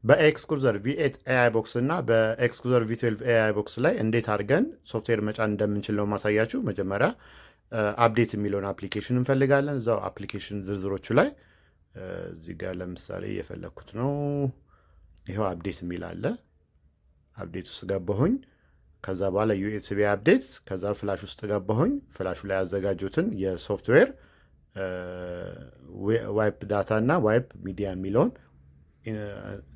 በኤክስክሩዘር V8 AI ቦክስ እና በኤክስክሩዘር V12 AI ቦክስ ላይ እንዴት አድርገን ሶፍትዌር መጫን እንደምንችል ነው ማሳያችሁ። መጀመሪያ አፕዴት የሚለውን አፕሊኬሽን እንፈልጋለን። እዛው አፕሊኬሽን ዝርዝሮቹ ላይ እዚህ ጋር ለምሳሌ እየፈለግኩት ነው። ይኸው አፕዴት የሚል አለ። አፕዴት ውስጥ ገባሁኝ። ከዛ በኋላ USB አፕዴት፣ ከዛ ፍላሽ ውስጥ ገባሁኝ። ፍላሹ ላይ ያዘጋጁትን የሶፍትዌር ዋይፕ ዳታ እና ዋይፕ ሚዲያ የሚለውን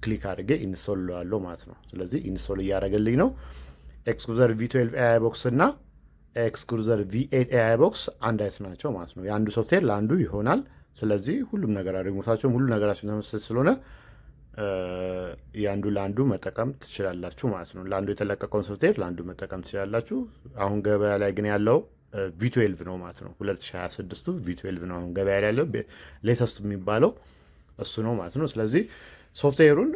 ክሊክ አድርጌ ኢንስቶል ላለው ማለት ነው። ስለዚህ ኢንስቶል እያደረገልኝ ነው። ኤክስክሩዘር V12 AI ቦክስ እና ኤክስክሩዘር V8 AI ቦክስ አንድ አይነት ናቸው ማለት ነው። የአንዱ ሶፍትዌር ለአንዱ ይሆናል። ስለዚህ ሁሉም ነገር ሪሞታቸውም ሁሉ ነገራቸው ተመሳሳይ ስለሆነ የአንዱ ለአንዱ መጠቀም ትችላላችሁ ማለት ነው። ለአንዱ የተለቀቀውን ሶፍትዌር ለአንዱ መጠቀም ትችላላችሁ። አሁን ገበያ ላይ ግን ያለው V12 ነው ማለት ነው። 2026ቱ V12 ነው አሁን ገበያ ላይ ያለው ሌተስት የሚባለው እሱ ነው ማለት ነው። ስለዚህ ሶፍትዌሩን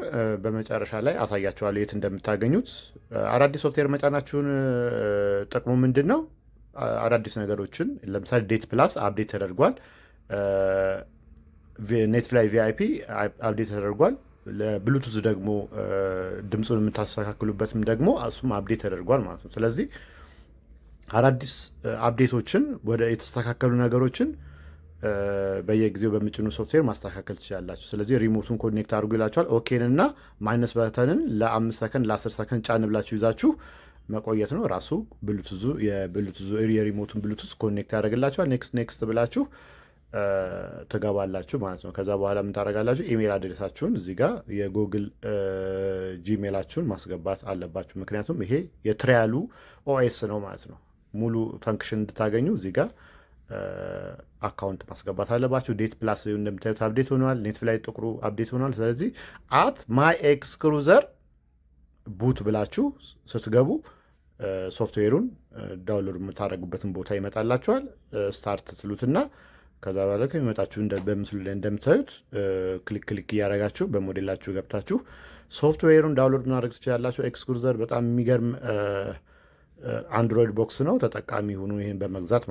በመጨረሻ ላይ አሳያችኋለሁ የት እንደምታገኙት። አዳዲስ ሶፍትዌር መጫናችሁን ጥቅሙ ምንድን ነው? አዳዲስ ነገሮችን ለምሳሌ ዴት ፕላስ አፕዴት ተደርጓል። ኔትፍላይ ቪአይፒ አፕዴት ተደርጓል። ለብሉቱዝ ደግሞ ድምፁን የምታስተካክሉበትም ደግሞ እሱም አፕዴት ተደርጓል ማለት ነው። ስለዚህ አዳዲስ አፕዴቶችን ወደ የተስተካከሉ ነገሮችን በየጊዜው በምጭኑ ሶፍትዌር ማስተካከል ትችላላችሁ። ስለዚህ ሪሞቱን ኮኔክት አድርጉ ይላችኋል። ኦኬን እና ማይነስ በተንን ለ5 ሰከንድ ለ10 ሰከንድ ጫን ብላችሁ ይዛችሁ መቆየት ነው። ራሱ ብሉቱዙ የሪሞቱን ብሉቱዝ ኮኔክት ያደርግላችኋል። ኔክስት ብላችሁ ትገባላችሁ ማለት ነው። ከዛ በኋላ ምን ታደርጋላችሁ? ኢሜል አድሬሳችሁን እዚህ ጋር የጉግል ጂሜላችሁን ማስገባት አለባችሁ። ምክንያቱም ይሄ የትሪያሉ ኦኤስ ነው ማለት ነው። ሙሉ ፈንክሽን እንድታገኙ እዚህ ጋር አካውንት ማስገባት አለባችሁ። ዴት ፕላስ እንደምታዩት አፕዴት ሆኗል። ኔትፍላይ ጥቁሩ አፕዴት ሆኗል። ስለዚህ አት ማይ ኤክስክሩዘር ቡት ብላችሁ ስትገቡ ሶፍትዌሩን ዳውንሎድ የምታደርጉበትን ቦታ ይመጣላችኋል። ስታርት ትሉትና ከዛ በኋላ ከሚመጣችሁ በምስሉ ላይ እንደምታዩት ክሊክ እያደረጋችሁ በሞዴላችሁ ገብታችሁ ሶፍትዌሩን ዳውንሎድ ማድረግ ትችላላችሁ። ኤክስክሩዘር በጣም የሚገርም አንድሮይድ ቦክስ ነው። ተጠቃሚ ሁኑ ይህን በመግዛት